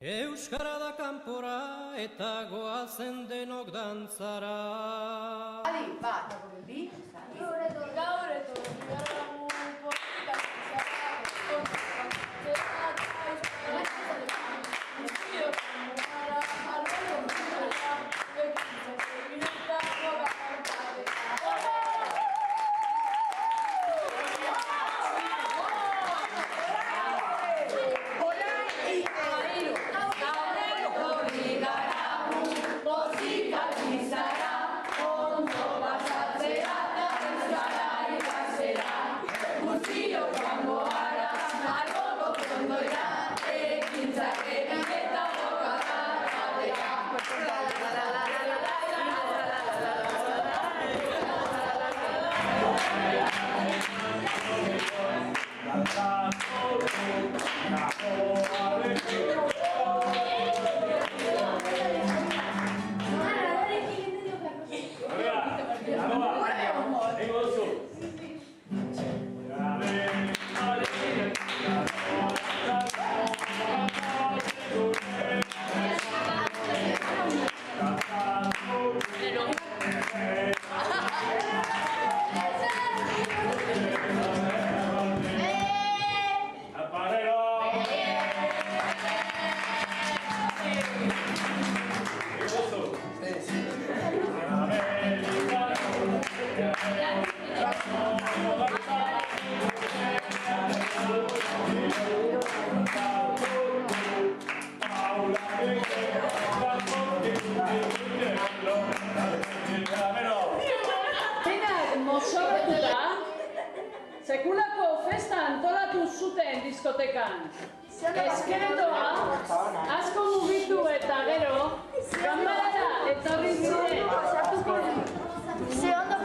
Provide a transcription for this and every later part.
Euskara da kanpora eta goazen denok dantzara. Adi, bat, bi, gaur eto, sekulako festa antolatu zuten diskotekan. Eskeretoa, asko mugitu eta gero, ganbarara etorri ziren.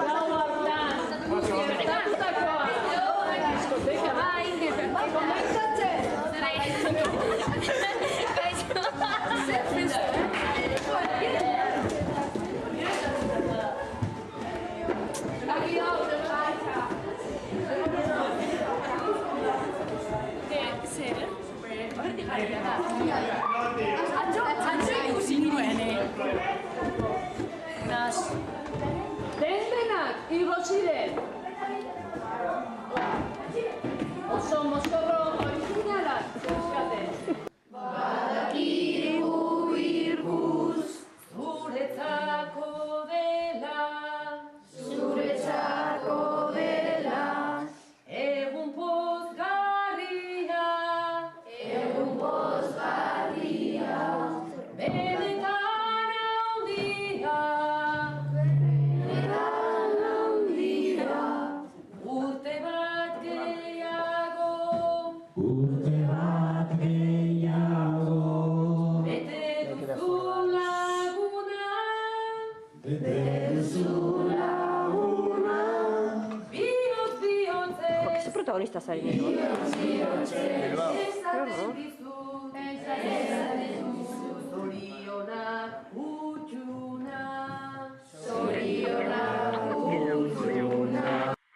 Lau hartan, gertatutakoa, diskoteka. Komentatzen! Atzo ikusi nuen, Den-denak igo ziren. Oso mozkorro originalak zeuzkaten. badakigu irguz, zuretzako dela, Egun pozgarria, benetan handia, urte bat gehiago, bete duzu laguna, bihotz bihotzez, protagonista zari nio. esaten dizu, zorionak utxuna.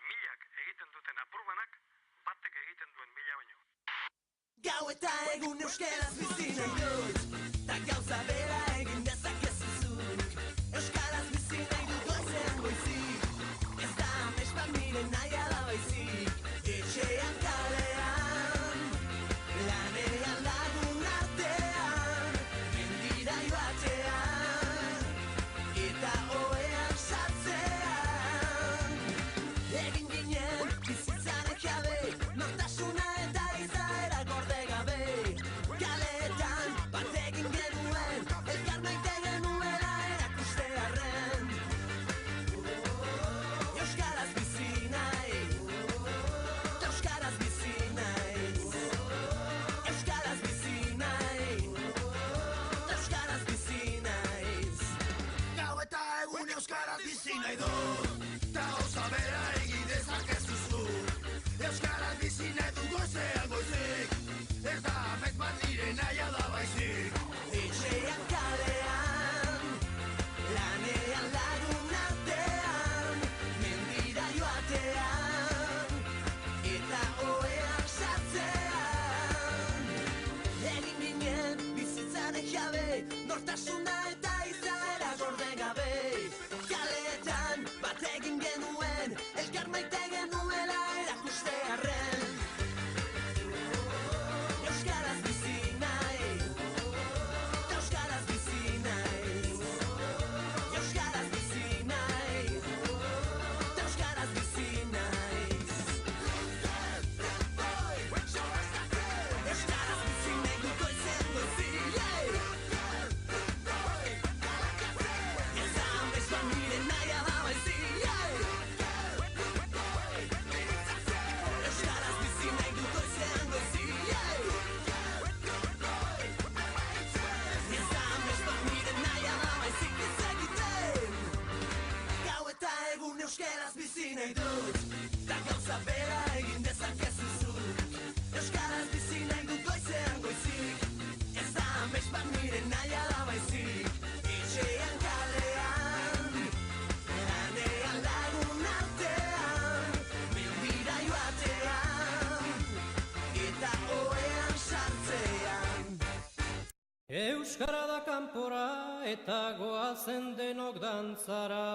Milak egiten duten apurbanak, batek egiten duen mila baino. Gau eta egun euskaraz bizi nahi dut, ta gauza bera egin dezakezu zuk. Euskaraz bizi nahi dut goizean goizik, ez da amets bat nire nahi ala baizik. Etxean kalean, lanean lagun artean, mendira joatean, eta ohean sartzean. Egin ginen bizitzaren jabe, nortasuna eta izaera gorde gabe. Kaleetan bat egin genuen, elkar maite genuela erakustearren. Euskaraz bizi naiz, euskaraz bizi naiz, euskaraz bizi naiz, euskaraz bizi naiz. Gau eta egun euskaraz bizi nahi dut, ta gauza bera egin dezakezu zuk. Euskaraz bizi nahi du goizean goizik, ez da amets bat nire nahia da baizik. Etxean kalean, lanean lagun artean, mendira joatean, eta ohean sartzean. Egin ginen bizitza nortasuna eta izaera gorde gabe. Kaleetan bat egin genuen, elkar maite genuela erakustearren. Euskaraz bizi nahi, euskaraz bizi nahi, euskaraz bizi nahi, euskaraz bizi nahi. Euskaraz bizi nahi dut goizen goizi, ezan bezan nire nahi alabaizi. Euskaraz bizi nahi dut goizen goizi, ezan bezan nire nahi alabaizi. Ez egiten gau eta egun euskaraz bizi nahi dut, ta gauza bera egin dezakezu zuk. Euskaraz bizi nahi dut goizean goizik, ez da amets bat nire nahi alabaizik. Etxean kalean, lanean lagun artean, mendira joatean, eta ohean sartzean. Euskara da kanpora eta goazen denok dantzara.